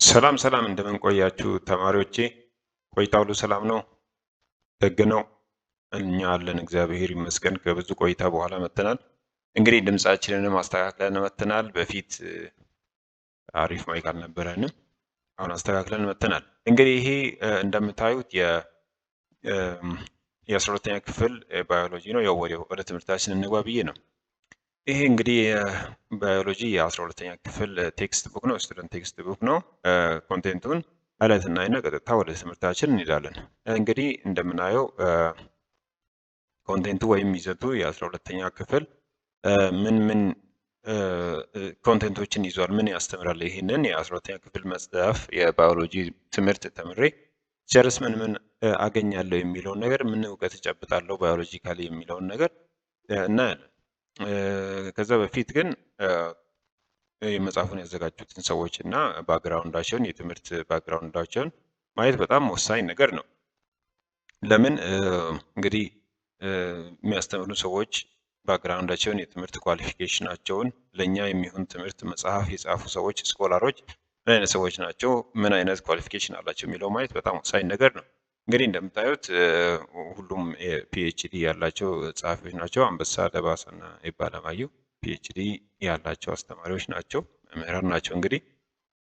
ሰላም ሰላም እንደምን ቆያችሁ ተማሪዎቼ? ቆይታ ሁሉ ሰላም ነው? ደግ ነው? እኛ አለን እግዚአብሔር ይመስገን። ከብዙ ቆይታ በኋላ መጥተናል። እንግዲህ ድምጻችንንም አስተካክለን መጥተናል። በፊት አሪፍ ማይክ አልነበረንም። አሁን አስተካክለን መጥተናል። እንግዲህ ይሄ እንደምታዩት የ12ኛ ክፍል ባዮሎጂ ነው። ያው ወደ ትምህርታችን እንግባ ብዬ ነው። ይሄ እንግዲህ ባዮሎጂ የ12ኛ ክፍል ቴክስት ቡክ ነው፣ ስቱደንት ቴክስት ቡክ ነው። ኮንቴንቱን እለት እናይና ቀጥታ ወደ ትምህርታችን እንሄዳለን። እንግዲህ እንደምናየው ኮንቴንቱ ወይም ይዘቱ የ12ኛ ክፍል ምን ምን ኮንቴንቶችን ይዟል፣ ምን ያስተምራል? ይህንን የ12ኛ ክፍል መጽሐፍ የባዮሎጂ ትምህርት ተምሬ ጨርስ ምን ምን አገኛለሁ የሚለውን ነገር፣ ምን እውቀት እጨብጣለሁ ባዮሎጂካሊ የሚለውን ነገር እናያለን። ከዛ በፊት ግን የመጽሐፉን ያዘጋጁትን ሰዎች እና ባክግራውንዳቸውን የትምህርት ባክግራውንዳቸውን ማየት በጣም ወሳኝ ነገር ነው። ለምን እንግዲህ የሚያስተምሩ ሰዎች ባክግራውንዳቸውን የትምህርት ኳሊፊኬሽናቸውን ለእኛ የሚሆን ትምህርት መጽሐፍ የጻፉ ሰዎች ስኮላሮች ምን አይነት ሰዎች ናቸው፣ ምን አይነት ኳሊፊኬሽን አላቸው የሚለው ማየት በጣም ወሳኝ ነገር ነው። እንግዲህ እንደምታዩት ሁሉም ፒኤችዲ ያላቸው ጸሐፊዎች ናቸው። አንበሳ ደባሳ እና ይባለማየሁ ፒኤችዲ ያላቸው አስተማሪዎች ናቸው፣ መምህራን ናቸው። እንግዲህ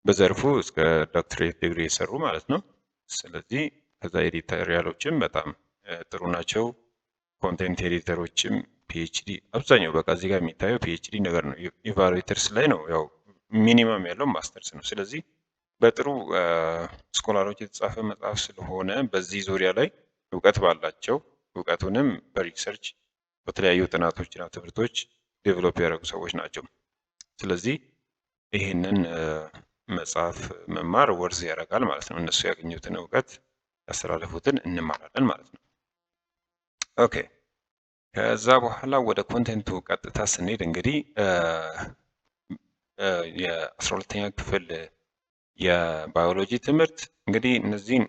በዘርፉ እስከ ዶክትሬት ዲግሪ የሰሩ ማለት ነው። ስለዚህ ከዛ ኤዲቶሪያሎችም በጣም ጥሩ ናቸው። ኮንቴንት ኤዲተሮችም ፒኤችዲ፣ አብዛኛው በቃ እዚህ ጋር የሚታየው ፒኤችዲ ነገር ነው። ኢቫሉዌተርስ ላይ ነው፣ ያው ሚኒመም ያለው ማስተርስ ነው። ስለዚህ በጥሩ ስኮላሮች የተጻፈ መጽሐፍ ስለሆነ በዚህ ዙሪያ ላይ እውቀት ባላቸው እውቀቱንም በሪሰርች በተለያዩ ጥናቶችና ትምህርቶች ዴቨሎፕ ያደረጉ ሰዎች ናቸው። ስለዚህ ይህንን መጽሐፍ መማር ወርዝ ያደርጋል ማለት ነው። እነሱ ያገኙትን እውቀት ያስተላለፉትን እንማራለን ማለት ነው። ኦኬ፣ ከዛ በኋላ ወደ ኮንቴንቱ ቀጥታ ስንሄድ እንግዲህ የ12ኛ ክፍል የባዮሎጂ ትምህርት እንግዲህ እነዚህን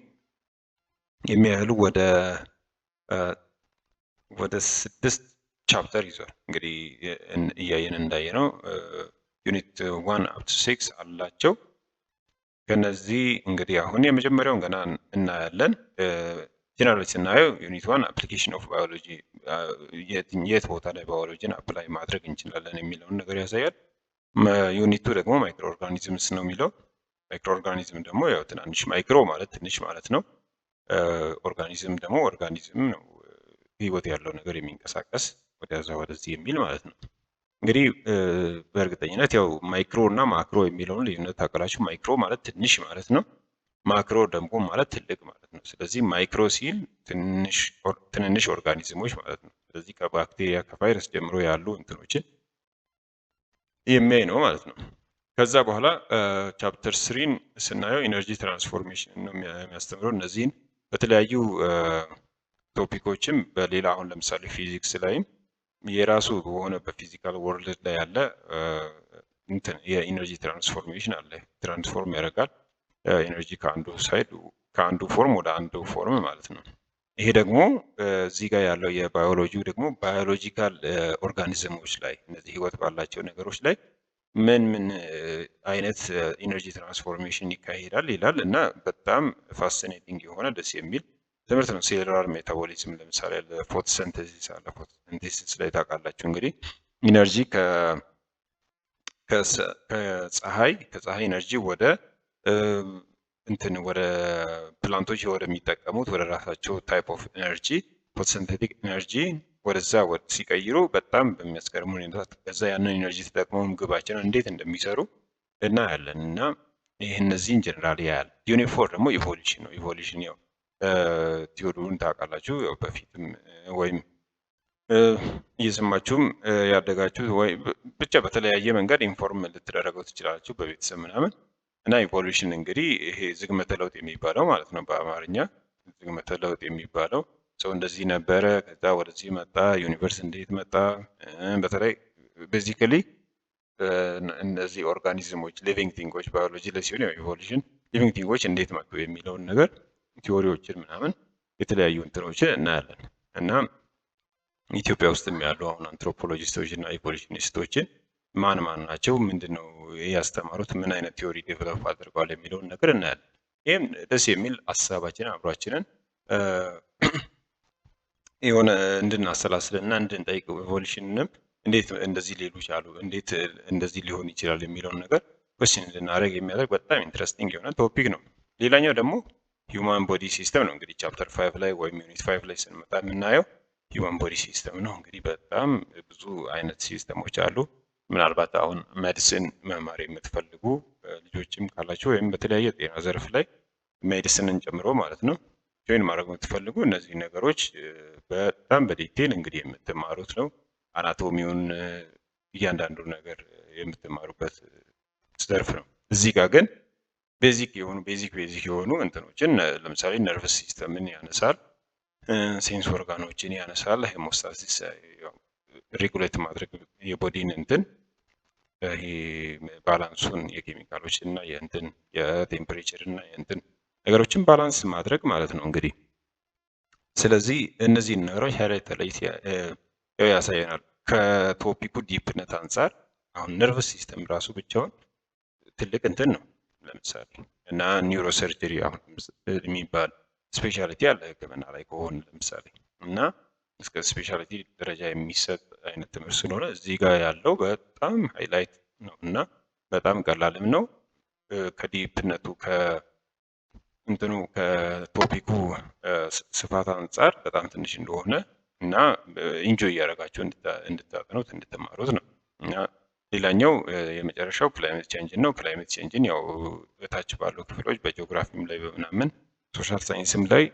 የሚያህሉ ወደ 6 ቻፕተር ይዟል። እንግዲህ እያየን እንዳየነው ዩኒት 1 አፕ ቱ 6 አላቸው። ከነዚህ እንግዲህ አሁን የመጀመሪያውን ገና እናያለን። ጀነራሊ ስናየው ዩኒት 1 አፕሊኬሽን ኦፍ ባዮሎጂ፣ የት ቦታ ላይ ባዮሎጂን አፕላይ ማድረግ እንችላለን የሚለውን ነገር ያሳያል። ዩኒት 2 ደግሞ ማይክሮ ኦርጋኒዝምስ ነው የሚለው። ማይክሮ ኦርጋኒዝም ደግሞ ያው ትናንሽ፣ ማይክሮ ማለት ትንሽ ማለት ነው። ኦርጋኒዝም ደግሞ ኦርጋኒዝም ነው፣ ህይወት ያለው ነገር የሚንቀሳቀስ ወደዛ ወደዚህ የሚል ማለት ነው። እንግዲህ በእርግጠኝነት ያው ማይክሮ እና ማክሮ የሚለውን ልዩነት ታውቃላችሁ። ማይክሮ ማለት ትንሽ ማለት ነው። ማክሮ ደግሞ ማለት ትልቅ ማለት ነው። ስለዚህ ማይክሮ ሲል ትንንሽ ኦርጋኒዝሞች ማለት ነው። ስለዚህ ከባክቴሪያ ከቫይረስ ጀምሮ ያሉ እንትኖችን የሚያይ ነው ማለት ነው። ከዛ በኋላ ቻፕተር 3ን ስናየው ኢነርጂ ትራንስፎርሜሽን ነው የሚያስተምረው። እነዚህን በተለያዩ ቶፒኮችም በሌላ አሁን ለምሳሌ ፊዚክስ ላይም የራሱ በሆነ በፊዚካል ወርልድ ላይ ያለ እንትን የኢነርጂ ትራንስፎርሜሽን አለ። ትራንስፎርም ያደርጋል ኢነርጂ ከአንዱ ፎርም ወደ አንዱ ፎርም ማለት ነው። ይሄ ደግሞ እዚህ ጋር ያለው የባዮሎጂው ደግሞ ባዮሎጂካል ኦርጋኒዝሞች ላይ እነዚህ ህይወት ባላቸው ነገሮች ላይ ምን ምን አይነት ኢነርጂ ትራንስፎርሜሽን ይካሄዳል ይላል እና በጣም ፋሲኔቲንግ የሆነ ደስ የሚል ትምህርት ነው። ሴሉላር ሜታቦሊዝም ለምሳሌ ፎቶሲንቴሲስ አለ። ፎቶሲንቴሲስ ላይ ታውቃላችሁ እንግዲህ ኢነርጂ ከፀሐይ ኢነርጂ ወደ ወደ ፕላንቶች ወደሚጠቀሙት ወደ ራሳቸው ታይፕ ኦፍ ኢነርጂ ፎቶሲንቴቲክ ኢነርጂ ወደዛ ሲቀይሩ በጣም በሚያስገርም ሁኔታ ከዛ ያንን ኢነርጂ ተጠቅመው ምግባቸውን እንዴት እንደሚሰሩ እናያለን። እና ይህ እነዚህን ጀነራል ያያል። ዩኒት 4 ደግሞ ኢቮሉሽን ነው። ኢቮሉሽን ያው ቲዮሪውን ታውቃላችሁ። ያው በፊትም ወይም እየሰማችሁም ያደጋችሁ ወይ ብቻ በተለያየ መንገድ ኢንፎርም ልትደረገው ትችላላችሁ በቤተሰብ ምናምን። እና ኢቮሉሽን እንግዲህ ይሄ ዝግመተ ለውጥ የሚባለው ማለት ነው። በአማርኛ ዝግመተ ለውጥ የሚባለው ሰው እንደዚህ ነበረ፣ ከዛ ወደዚህ መጣ፣ ዩኒቨርስ እንዴት መጣ፣ በተለይ ቤዚካሊ እነዚህ ኦርጋኒዝሞች ሊቪንግ ቲንጎች ባዮሎጂ ላይ ሲሆን ያው ኢቮሉሽን ሊቪንግ ቲንጎች እንዴት መጡ የሚለውን ነገር ቲዎሪዎችን ምናምን የተለያዩ እንትኖችን እናያለን። እና ኢትዮጵያ ውስጥም ያሉ አሁን አንትሮፖሎጂስቶች እና ኢቮሉሽኒስቶችን ማን ማን ናቸው፣ ምንድነው ያስተማሩት፣ ምን አይነት ቲዮሪ ዴቨሎፕ አድርገዋል የሚለውን ነገር እናያለን። ይህም ደስ የሚል ሀሳባችንን አብሯችንን የሆነ እንድናሰላስልና እንድንጠይቅ ኢቮሉሽንንም እንዴት እንደዚህ ሊሉ ቻሉ፣ እንዴት እንደዚህ ሊሆን ይችላል የሚለውን ነገር ኮስችን እንድናደርግ የሚያደርግ በጣም ኢንትረስቲንግ የሆነ ቶፒክ ነው። ሌላኛው ደግሞ ሂውማን ቦዲ ሲስተም ነው። እንግዲህ ቻፕተር 5 ላይ ወይም ዩኒት 5 ላይ ስንመጣ የምናየው ሂውማን ቦዲ ሲስተም ነው። እንግዲህ በጣም ብዙ አይነት ሲስተሞች አሉ። ምናልባት አሁን ሜዲሲን መማር የምትፈልጉ ልጆችም ካላችሁ ወይም በተለያየ ጤና ዘርፍ ላይ ሜዲሲንን ጨምሮ ማለት ነው ጆይን ማድረግ የምትፈልጉ እነዚህ ነገሮች በጣም በዲቴል እንግዲህ የምትማሩት ነው። አናቶሚውን እያንዳንዱ ነገር የምትማሩበት ዘርፍ ነው። እዚህ ጋር ግን ቤዚክ የሆኑ እንትኖችን ለምሳሌ ነርቭስ ሲስተምን ያነሳል፣ ሴንስ ኦርጋኖችን ያነሳል፣ ሄሞስታሲስ ሬጉሌት ማድረግ የቦዲን እንትን ይሄ ባላንሱን የኬሚካሎች እና የእንትን የቴምፕሬቸር እና የእንትን ነገሮችን ባላንስ ማድረግ ማለት ነው እንግዲህ። ስለዚህ እነዚህን ነገሮች ተለይ ያሳየናል። ከቶፒኩ ዲፕነት አንጻር አሁን ነርቭስ ሲስተም ራሱ ብቻውን ትልቅ እንትን ነው። ለምሳሌ እና ኒውሮሰርጀሪ አሁን የሚባል ስፔሻሊቲ አለ ሕክምና ላይ ከሆነ ለምሳሌ እና እስከ ስፔሻሊቲ ደረጃ የሚሰጥ አይነት ትምህርት ስለሆነ እዚህ ጋር ያለው በጣም ሃይላይት ነው እና በጣም ቀላልም ነው። ከዲፕነቱ ከእንትኑ ከቶፒኩ ስፋት አንጻር በጣም ትንሽ እንደሆነ እና ኢንጆይ እያደረጋቸው እንድታጠኑት እንድትማሩት ነው። እና ሌላኛው የመጨረሻው ክላይሜት ቼንጅን ነው። ክላይሜት ቼንጅን ያው እታች ባሉ ክፍሎች በጂኦግራፊም ላይ በምናምን ሶሻል ሳይንስም ላይ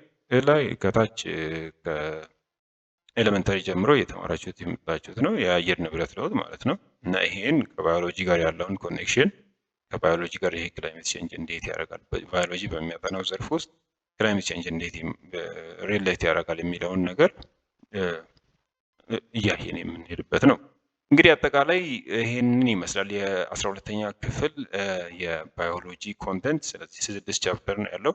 ከታች ኤሌመንታሪ ጀምሮ እየተማራችሁት የምታችሁት ነው። የአየር ንብረት ለውጥ ማለት ነው እና ይሄን ከባዮሎጂ ጋር ያለውን ኮኔክሽን ከባዮሎጂ ጋር ይሄ ክላይሜት ቼንጅ እንዴት ያደርጋል፣ ባዮሎጂ በሚያጠናው ዘርፍ ውስጥ ክላይሜት ቼንጅ እንዴት ሪሌት ያደርጋል የሚለውን ነገር እያየን የምንሄድበት ነው። እንግዲህ አጠቃላይ ይሄንን ይመስላል የ12ኛ ክፍል የባዮሎጂ ኮንተንት። ስለዚህ 6 ቻፕተር ነው ያለው።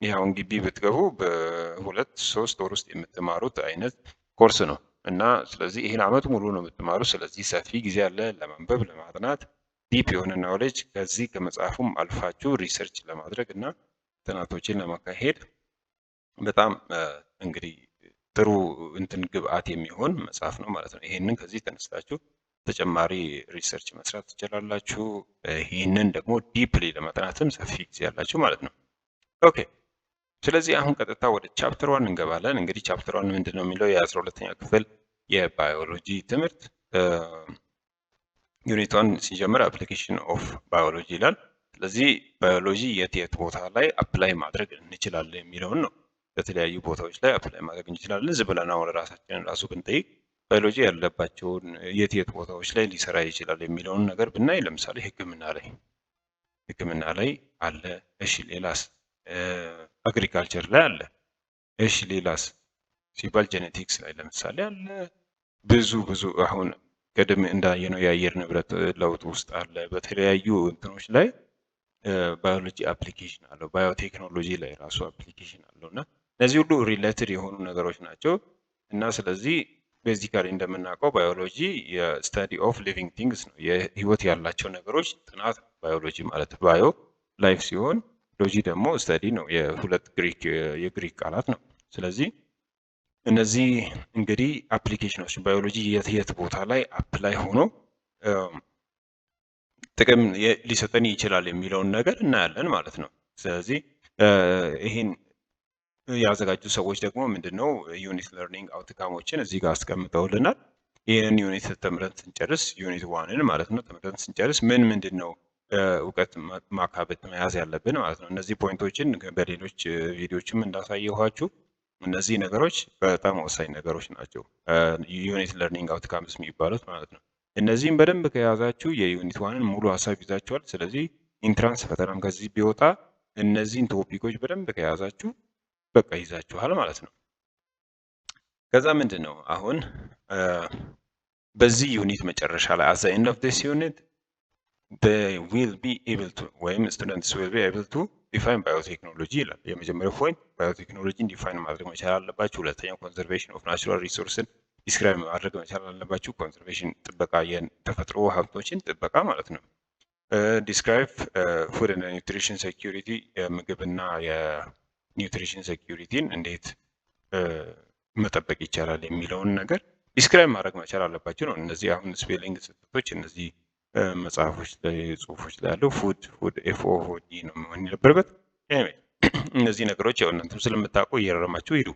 ይኸውን ግቢ ብትገቡ በ2-3 ወር ውስጥ የምትማሩት አይነት ኮርስ ነው እና ስለዚህ ይህን አመት ሙሉ ነው የምትማሩት። ስለዚህ ሰፊ ጊዜ አለ ለማንበብ ለማጥናት፣ ዲፕ የሆነ ናውሌጅ ከዚህ ከመጽሐፉም አልፋችሁ ሪሰርች ለማድረግ እና ጥናቶችን ለማካሄድ በጣም እንግዲህ ጥሩ እንትን ግብአት የሚሆን መጽሐፍ ነው ማለት ነው። ይሄንን ከዚህ ተነስታችሁ ተጨማሪ ሪሰርች መስራት ትችላላችሁ። ይህንን ደግሞ ዲፕሊ ለማጥናትም ሰፊ ጊዜ ያላችሁ ማለት ነው። ኦኬ ስለዚህ አሁን ቀጥታ ወደ ቻፕተር 1 እንገባለን። እንግዲህ ቻፕተር 1 ምንድን ነው የሚለው የ12ኛ ክፍል የባዮሎጂ ትምህርት ዩኒት 1 ሲጀምር አፕሊኬሽን ኦፍ ባዮሎጂ ይላል። ስለዚህ ባዮሎጂ የት ቦታ ላይ አፕላይ ማድረግ እንችላለን የሚለውን ነው። በተለያዩ ቦታዎች ላይ አፕላይ ማድረግ እንችላለን። ዝም ብለን አሁን ራሳችንን ራሱ ብንጠይቅ ባዮሎጂ ያለባቸውን የት ቦታዎች ላይ ሊሰራ ይችላል የሚለውን ነገር ብናይ ለምሳሌ ሕክምና ላይ አለ። እሺ ሌላስ? አግሪካልቸር ላይ አለ። እሺ ሌላስ ሲባል ጄኔቲክስ ላይ ለምሳሌ አለ። ብዙ አሁን ቀደም እንዳየነው የአየር ንብረት ለውጥ ውስጥ አለ። በተለያዩ እንትኖች ላይ ባዮሎጂ አፕሊኬሽን አለው። ባዮቴክኖሎጂ ላይ ራሱ አፕሊኬሽን አለው እና እነዚህ ሁሉ ሪሌትድ የሆኑ ነገሮች ናቸው እና ስለዚህ ቤዚካሊ እንደምናውቀው ባዮሎጂ የስታዲ ኦፍ ሊቪንግ ቲንግስ ነው። የህይወት ያላቸው ነገሮች ጥናት ባዮሎጂ ማለት ባዮ ላይፍ ሲሆን ሎጂ ደግሞ ስተዲ ነው። የሁለት የግሪክ ቃላት ነው። ስለዚህ እነዚህ እንግዲህ አፕሊኬሽኖች ባዮሎጂ የት ቦታ ላይ አፕላይ ሆኖ ጥቅም ሊሰጠን ይችላል የሚለውን ነገር እናያለን ማለት ነው። ስለዚህ ይህን ያዘጋጁ ሰዎች ደግሞ ምንድነው ዩኒት ለርኒንግ አውትካሞችን እዚህ ጋር አስቀምጠውልናል። ይህንን ዩኒት ተምረን ስንጨርስ ዩኒት 1ን ማለት ነው ተምረን ስንጨርስ ምንድን ነው እውቀት ማካበት መያዝ ያለብን ማለት ነው። እነዚህ ፖይንቶችን በሌሎች ቪዲዮዎችም እንዳሳየኋችሁ እነዚህ ነገሮች በጣም ወሳኝ ነገሮች ናቸው። ዩኒት ለርኒንግ አውትካምስ የሚባሉት ማለት ነው። እነዚህም በደንብ ከያዛችሁ የዩኒት 1ን ሙሉ ሀሳብ ይዛችኋል። ስለዚህ ኢንትራንስ ፈተናም ከዚህ ቢወጣ እነዚህን ቶፒኮች በደንብ ከያዛችሁ በቃ ይዛችኋል ማለት ነው። ከዛ ምንድን ነው አሁን በዚህ ዩኒት መጨረሻ ላይ አት ዘ ኤንድ ኦፍ ዲስ ዩኒት they will be able to ወይም students will be able to define biotechnology ይላል። የመጀመሪያው ፖይንት ባዮቴክኖሎጂን ዲፋይን ማድረግ መቻል አለባችሁ። ሁለተኛው ኮንዘርቬሽን ኦፍ ናቹራል ሪሶርስን ዲስክራይብ ማድረግ መቻል አለባችሁ። ኮንሰርቬሽን ጥበቃ፣ የተፈጥሮ ሀብቶችን ጥበቃ ማለት ነው። ዲስክራይብ ፉድ እና ኒውትሪሽን ሴኪሪቲ፣ የምግብና የኒውትሪሽን ሴኪሪቲን እንዴት መጠበቅ ይቻላል የሚለውን ነገር ዲስክራይብ ማድረግ መቻል አለባችሁ ነው። እነዚህ አሁን ስፔሊንግ ስህተቶች እነዚህ መጽሐፎች ላይ ጽሁፎች ላይ ያለው ፉድ FOOD ነው መሆን የነበረበት። እነዚህ ነገሮች ያው እናንተም ስለምታውቁ እየረማችሁ ሂዱ።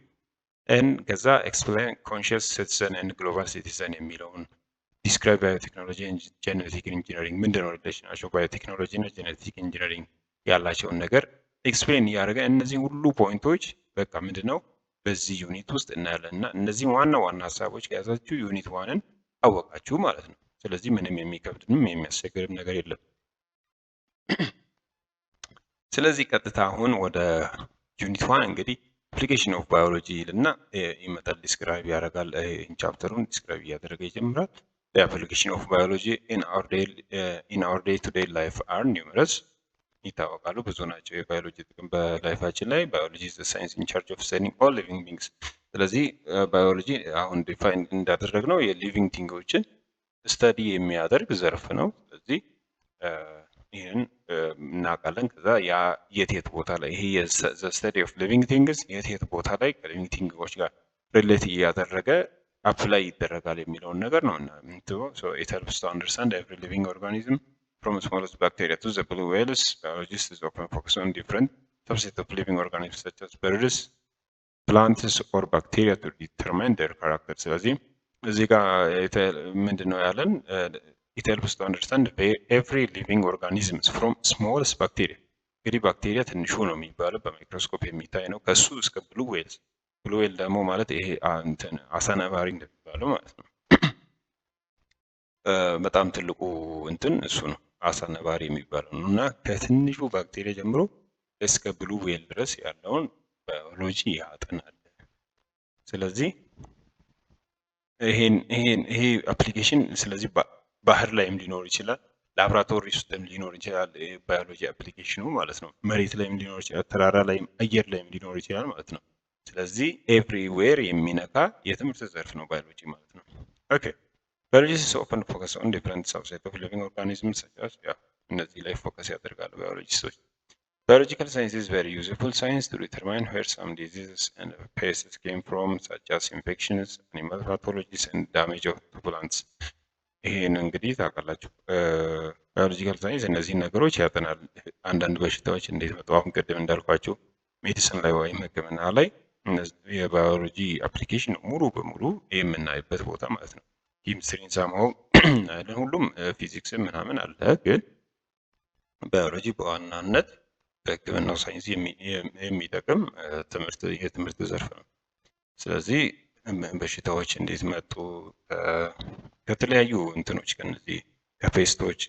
ከዛ ኤክስፕሌን ኮንሽስ ሲቲዘን ኤንድ ግሎባል ሲቲዘን የሚለውን ዲስክራይብ ባዮቴክኖሎጂ ጄኔቲክ ኢንጂነሪንግ ምንድነው ሪሌሽናቸው ባዮቴክኖሎጂ እና ጄኔቲክ ኢንጂነሪንግ ያላቸውን ነገር ኤክስፕሌን እያደረገ እነዚህ ሁሉ ፖይንቶች በቃ ምንድነው በዚህ ዩኒት ውስጥ እናያለን እና እነዚህ ዋና ዋና ሀሳቦች ከያዛችሁ ዩኒት ዋንን አወቃችሁ ማለት ነው። ስለዚህ ምንም የሚከብድንም የሚያስቸግርም ነገር የለም። ስለዚህ ቀጥታ አሁን ወደ ዩኒት ዋን እንግዲህ አፕሊኬሽን ኦፍ ባዮሎጂ ይልና ይመጣል፣ ዲስክራይብ ያደርጋል። ቻፕተሩን ዲስክራይብ እያደረገ ይጀምራል። አፕሊኬሽን ኦፍ ባዮሎጂ ኢን አወር ዴይ ቱ ዴይ ላይፍ አር ኒውመረስ፣ ይታወቃሉ፣ ብዙ ናቸው። የባዮሎጂ ጥቅም በላይፋችን ላይ ባዮሎጂ ኢዝ ዘ ሳይንስ ኢን ቻርጅ ኦፍ ስተዲንግ ኦል ሊቪንግ ቢንግስ። ስለዚህ ባዮሎጂ አሁን ዲፋይን እንዳደረግነው የሊቪንግ ቲንጎችን ስተዲ የሚያደርግ ዘርፍ ነው። ስለዚህ ይህን እናውቃለን። ከዛ ያ የት ቦታ ላይ ይሄ ዘ ስተዲ ኦፍ ሊቪንግ ቲንግስ የት ቦታ ላይ ከሊቪንግ ቲንጎች ጋር ሪሌት እያደረገ አፕላይ ይደረጋል የሚለውን ነገር ነው እና ኢት ሄልፕስ ቱ አንደርስታንድ ኤቭሪ ሊቪንግ ኦርጋኒዝም from smallest bacteria to the blue whales. Biologists often focus on different subsets of living organisms such as birds, plants or bacteria to determine their character. ስለዚህ እዚህ ጋር ምንድነው ያለን it helps to understand every living organisms from smallest bacteria። እንግዲህ ባክቴሪያ ትንሹ ነው የሚባለው በማይክሮስኮፕ የሚታይ ነው። ከሱ እስከ ብሉ ዌልስ፣ ብሉ ዌል ደግሞ ማለት ይሄ አሳ ነባሪ እንደሚባለው ማለት ነው። በጣም ትልቁ እንትን እሱ ነው አሳ ነባሪ የሚባለው ነው እና ከትንሹ ባክቴሪያ ጀምሮ እስከ ብሉ ዌል ድረስ ያለውን ባዮሎጂ ያጠናል። ስለዚህ ይሄ አፕሊኬሽን ስለዚህ ባህር ላይም ሊኖር ይችላል፣ ላብራቶሪ ውስጥም ሊኖር ይችላል። ባዮሎጂ አፕሊኬሽኑ ማለት ነው። መሬት ላይም ሊኖር ይችላል፣ ተራራ ላይም አየር ላይም ሊኖር ይችላል ማለት ነው። ስለዚህ ኤቭሪዌር የሚነካ የትምህርት ዘርፍ ነው ባዮሎጂ ማለት ነው። ኦኬ Biologists often focus on different subsets of living organisms such as እነዚህ ላይ ፎከስ ያደርጋሉ ባዮሎጂስቶች። Biological science is very useful science to determine where some diseases and pests came from such as infections, animal pathologies and damage of plants። ይሄን እንግዲህ ታውቃላችሁ ባዮሎጂካል ሳይንስ እነዚህን ነገሮች ያጠናል። አንዳንድ በሽታዎች እንዴት መጡ፣ አሁን ቅድም እንዳልኳቸው ሜዲሲን ላይ ወይም ሕክምና ላይ የባዮሎጂ አፕሊኬሽን ሙሉ በሙሉ የምናይበት ቦታ ማለት ነው። ኬሚስትሪን ሳማው ሁሉም ፊዚክስም ምናምን አለ፣ ግን ባዮሎጂ በዋናነት በሕክምናው ሳይንስ የሚጠቅም የትምህርት ዘርፍ ነው። ስለዚህ በሽታዎች እንዴት መጡ፣ ከተለያዩ እንትኖች ከነዚህ ከፔስቶች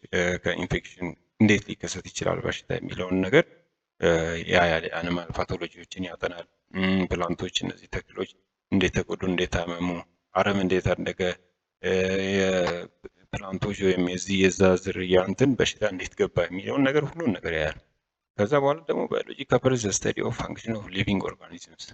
ከኢንፌክሽን እንዴት ሊከሰት ይችላል በሽታ የሚለውን ነገር የአኒማል ፓቶሎጂዎችን ያጠናል። ፕላንቶች እነዚህ ተክሎች እንዴት ተጎዱ፣ እንዴት ታመሙ፣ አረም እንዴት አደገ፣ የፕላንቶች ወይም የዛ ዝርያ እንትን በሽታ እንዴት ገባ የሚለውን ነገር ሁሉን ነገር ያያል። ከዛ በኋላ ደግሞ ባዮሎጂ ከቨርስ ዘ ስተዲ ኦፍ ፋንክሽን ኦፍ ሊቪንግ ኦርጋኒዝምስ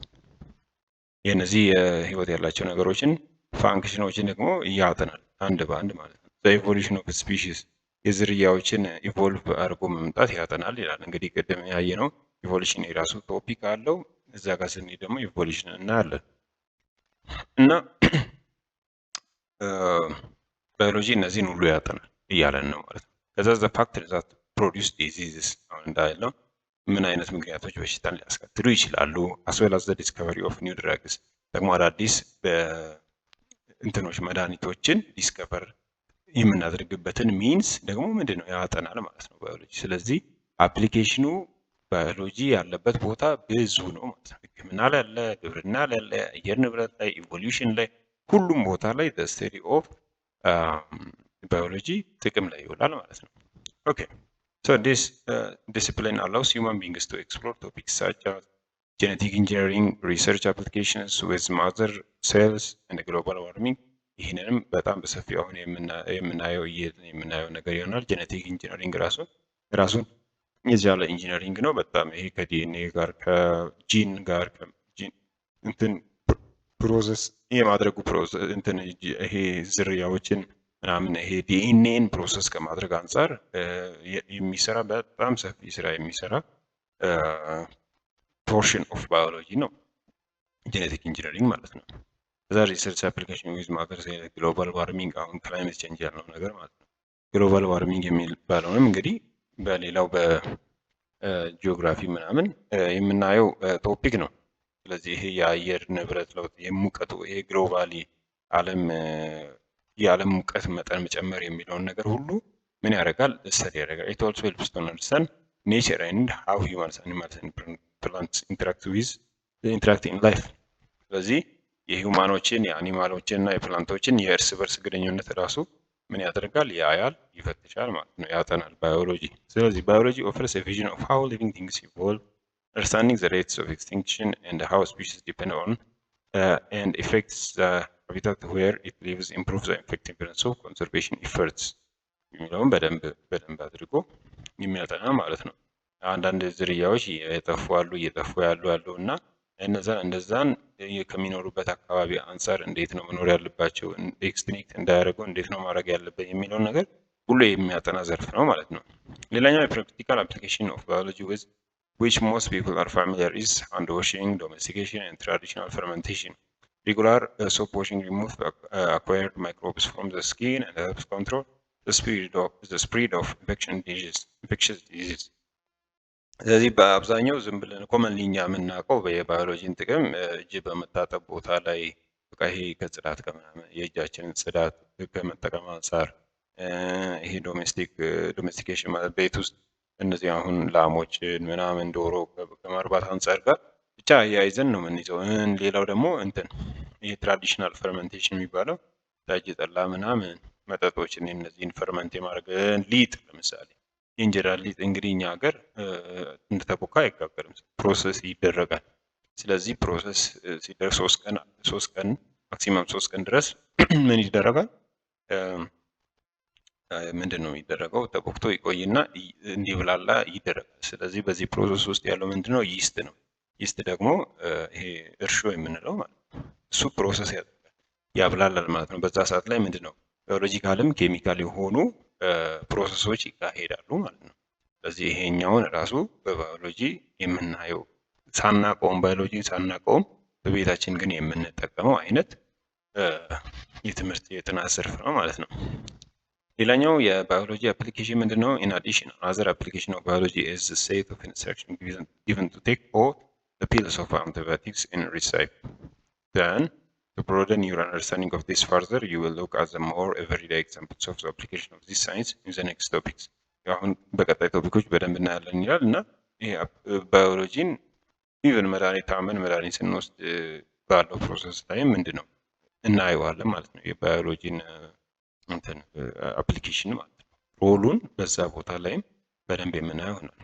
የነዚህ ህይወት ያላቸው ነገሮችን ፋንክሽኖችን ደግሞ ያጠናል አንድ በአንድ ማለት ነው። ዘ ኢቮሉሽን ኦፍ ስፒሺስ የዝርያዎችን ኢቮልቭ አድርጎ መምጣት ያጠናል ይላል። እንግዲህ ቅድም ያየነው ኢቮሉሽን የራሱ ቶፒክ አለው። እዛ ጋር ስንሄድ ደግሞ ኢቮሉሽን እናያለን እና ባዮሎጂ እነዚህን ሁሉ ያጠናል እያለን ነው ማለት ነው። ከዛ ዘ ፋክተር ዛት ፕሮዲውስ ዲዚዝስ አሁን እንዳለው ምን አይነት ምክንያቶች በሽታን ሊያስከትሉ ይችላሉ። አስዌል አዝ ዘ ዲስከቨሪ ኦፍ ኒው ድራግስ ደግሞ አዳዲስ እንትኖች መድኃኒቶችን ዲስከቨር የምናደርግበትን ሚንስ ደግሞ ምንድን ነው ያጠናል ማለት ነው ባዮሎጂ። ስለዚህ አፕሊኬሽኑ ባዮሎጂ ያለበት ቦታ ብዙ ነው ማለት ነው። ሕክምና ላይ ያለ፣ ግብርና ላይ ያለ፣ አየር ንብረት ላይ፣ ኢቮሉሽን ላይ ሁሉም ቦታ ላይ the study of biology ጥቅም ላይ ይውላል ማለት ነው። ኦኬ so this discipline allows human beings to explore topics such as genetic engineering, research applications with mother cells and global warming። ይህንንም በጣም በሰፊው አሁን የምናየው ነገር ይሆናል። ጄኔቲክ ኢንጂነሪንግ ራሱን የቻለ ኢንጂነሪንግ ነው። በጣም ይሄ ከዲኤንኤ ጋር ከጂን ጋር እንትን ፕሮሰስ የማድረጉ ፕሮሰስ እንትን ይሄ ዝርያዎችን ምናምን ይሄ ዲኤንኤን ፕሮሰስ ከማድረግ አንጻር የሚሰራ በጣም ሰፊ ስራ የሚሰራ ፖርሽን ኦፍ ባዮሎጂ ነው ጄኔቲክ ኢንጂነሪንግ ማለት ነው። እዛ ሪሰርች አፕሊኬሽን ዊዝ ማተርስ ግሎባል ዋርሚንግ አሁን ክላይሜት ቼንጅ ያልነው ነገር ማለት ነው። ግሎባል ዋርሚንግ የሚባለውንም እንግዲህ በሌላው በጂኦግራፊ ምናምን የምናየው ቶፒክ ነው። ስለዚህ ይሄ የአየር ንብረት ለውጥ የሙቀቱ ይሄ ግሎባሊ የዓለም ሙቀት መጠን መጨመር የሚለውን ነገር ሁሉ ምን ያደርጋል ስተዲ ያደርጋል። ኢት ኦልሶ ሄልፕስ ቱ አንደርስታንድ ኔቸር ኤንድ ሃው ሂውማንስ አኒማልስ ኤንድ ፕላንትስ ኢንተራክት ኢን ላይፍ። ስለዚህ የሂውማኖችን የአኒማሎችን እና የፕላንቶችን የእርስ በርስ ግንኙነት ራሱ ምን ያደርጋል ያያል፣ ይፈትሻል ማለት ነው፣ ያጠናል ባዮሎጂ። ስለዚህ ባዮሎጂ ኦፈርስ ኤ ቪዥን ኦፍ ሃው ሊቪንግ ቲንግስ ኢቮልቭ understanding the rates of extinction and how species depend on and affects the habitat where it lives, improves the effectiveness of conservation efforts የሚለውን በደንብ አድርጎ የሚያጠና ማለት ነው። አንዳንድ ዝርያዎች እየጠፉ ያሉ እና እነዛን ከሚኖሩበት አካባቢ አንጻር እንዴት ነው መኖር ያለባቸው፣ ኤክስቲንክት እንዳያደርጉ እንዴት ነው ማድረግ ያለበት የሚለውን ነገር ሁሉ የሚያጠና ዘርፍ ነው ማለት ነው። ሌላኛው የፕራክቲካል አፕሊኬሽን ኦፍ ባዮሎጂ ዊዝ which most people are familiar is hand washing, domestication, and traditional fermentation. Regular soap washing removes acquired microbes from the skin and helps control the spread of infectious diseases. ስለዚህ በአብዛኛው ዝም ብለን ኮመንሊ እኛ የምናውቀው የባዮሎጂን ጥቅም እጅ በመታጠብ ቦታ ላይ በቃ ይሄ ከጽዳት ከምናምን የእጃችንን ጽዳት ከመጠቀም አንጻር ይሄ ዶሜስቲኬሽን ማለት ቤት ውስጥ እነዚህ አሁን ላሞችን ምናምን ዶሮ ከማርባት አንጻር ጋር ብቻ ያይዘን ነው የምንይዘው። ሌላው ደግሞ እንትን ይሄ ትራዲሽናል ፈርመንቴሽን የሚባለው ጠጅ፣ ጠላ ምናምን መጠጦችን እነዚህን ፈርመንት የማድረግ ሊጥ፣ ለምሳሌ የእንጀራ ሊጥ እንግዲህ እኛ ሀገር እንደተቦካ አይጋገርም፣ ፕሮሰስ ይደረጋል። ስለዚህ ፕሮሰስ ሲደረግ 3 ቀን ማክሲመም 3 ቀን ድረስ ምን ይደረጋል? ምንድን ነው የሚደረገው? ተቦክቶ ይቆይና እንዲብላላ ይደረጋል። ስለዚህ በዚህ ፕሮሰስ ውስጥ ያለው ምንድነው? ይስት ነው። ይስት ደግሞ ይሄ እርሾ የምንለው ማለት ነው። እሱ ፕሮሰስ ያብላላል ማለት ነው። በዛ ሰዓት ላይ ምንድነው ባዮሎጂካልም ኬሚካል የሆኑ ፕሮሰሶች ይካሄዳሉ ማለት ነው። ስለዚህ ይሄኛውን ራሱ በባዮሎጂ የምናየው ባዮሎጂ ሳናቀውም በቤታችን ግን የምንጠቀመው አይነት የጥናት ዘርፍ ነው ማለት ነው። ሌላኛው የባዮሎጂ አፕሊኬሽን ምንድነው? ኢን አዲሽን አዘር አፕሊኬሽን ኦፍ ባዮሎጂ ኢዝ ዘ ሴት ኦፍ ኢንስትራክሽን ጊቨን ቱ ቴክ ኦል ዘ ፒልስ ኦፍ አንቲባዮቲክስ ኢን ሪሳይፕ ዘን to broaden your understanding of this further, you will look at the more everyday examples of the application of this science in the next topics. አሁን በቀጣይ ቶፒኮች በደንብ እናያለን ይላል እና ይሄ ባዮሎጂን ኢቨን መድኃኒት ስንወስድ ባለው ፕሮሰስ ላይ ምንድን ነው እናየዋለን ማለት ነው። የባዮሎጂን እንትን አፕሊኬሽን ማለት ነው። ሮሉን በዛ ቦታ ላይም በደንብ የምናየው ነው።